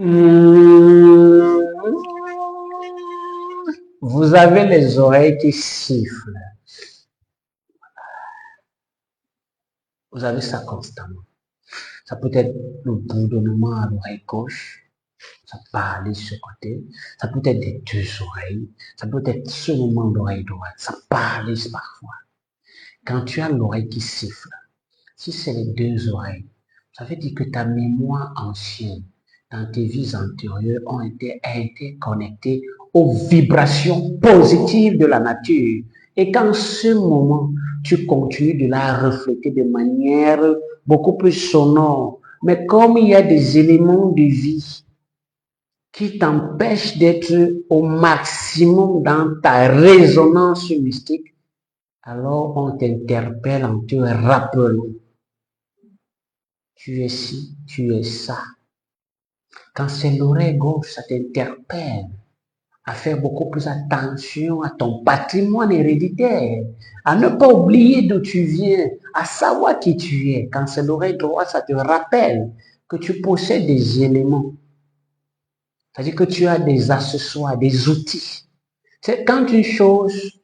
Hmm, Vous avez les oreilles qui sifflent. Vous avez ça constamment. Ça peut être le bourdonnement à l'oreille gauche, ça parle de ce côté. Ça peut être des deux oreilles. Ça peut être seulement l'oreille droite. Ça parle parfois. Quand tu as l'oreille qui siffle, si c'est les deux oreilles, ça veut dire que ta mémoire ancienne dans tes vies antérieures ont été interconnectées aux vibrations positives de la nature. Et qu'en ce moment, tu continues de la refléter de manière beaucoup plus sonore. Mais comme il y a des éléments de vie qui t'empêchent d'être au maximum dans ta résonance mystique, alors on t'interpelle en te rappelant tu es ci, tu es ça. Quand c'est l'oreille gauche, ça t'interpelle à faire beaucoup plus attention à ton patrimoine héréditaire, à ne pas oublier d'où tu viens, à savoir qui tu es. Quand c'est l'oreille droite, ça te rappelle que tu possèdes des éléments. C'est-à-dire que tu as des accessoires, des outils. C'est quand une chose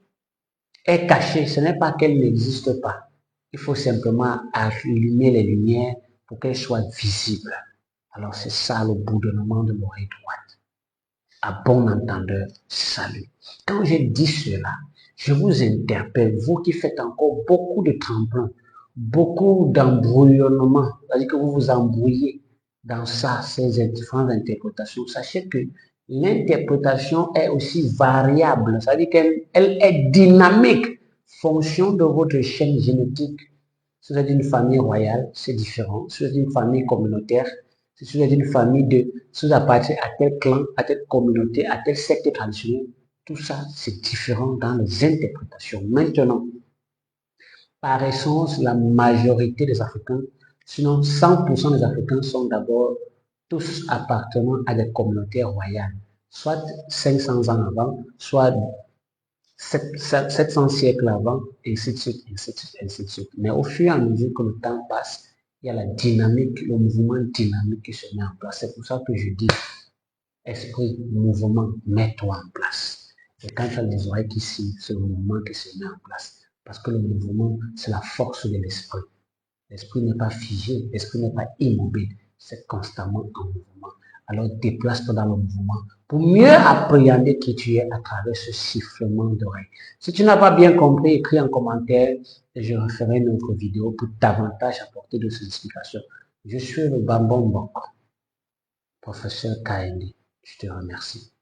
est cachée, ce n'est pas qu'elle n'existe pas. Il faut simplement allumer les lumières pour qu'elle soit visible. Alors c'est ça le bourdonnement de l'oreille droite. À bon entendeur, salut. Quand je dis cela, je vous interpelle, vous qui faites encore beaucoup de tremplins, beaucoup d'embrouillonnement, c'est-à-dire que vous vous embrouillez dans ça, ces différentes interprétations. Sachez que l'interprétation est aussi variable, c'est-à-dire qu'elle est dynamique, fonction de votre chaîne génétique. Si vous êtes d'une famille royale, c'est différent. Si vous êtes d'une famille communautaire, si vous êtes d'une famille si vous appartenez à tel clan, à telle communauté, à tel secte traditionnel, tout ça, c'est différent dans les interprétations. Maintenant, par essence, la majorité des Africains, sinon 100% des Africains sont d'abord tous appartenant à des communautés royales, soit 500 ans avant, soit 700 siècles avant, ainsi de suite, ainsi de suite, ainsi de suite. Mais au fur et à mesure que le temps passe, il y a la dynamique, le mouvement dynamique qui se met en place. C'est pour ça que je dis, esprit, mouvement, mets-toi en place. Et quand tu as les oreilles qui sifflent, c'est le mouvement qui se met en place. Parce que le mouvement, c'est la force de l'esprit. L'esprit n'est pas figé, l'esprit n'est pas immobile, c'est constamment en mouvement. Alors déplace-toi dans le mouvement pour mieux appréhender qui tu es à travers ce sifflement d'oreille. Si tu n'as pas bien compris, écris en commentaire et je referai une autre vidéo pour davantage apporter de ces explications. Je suis le Bambon Bok, professeur KND. Je te remercie.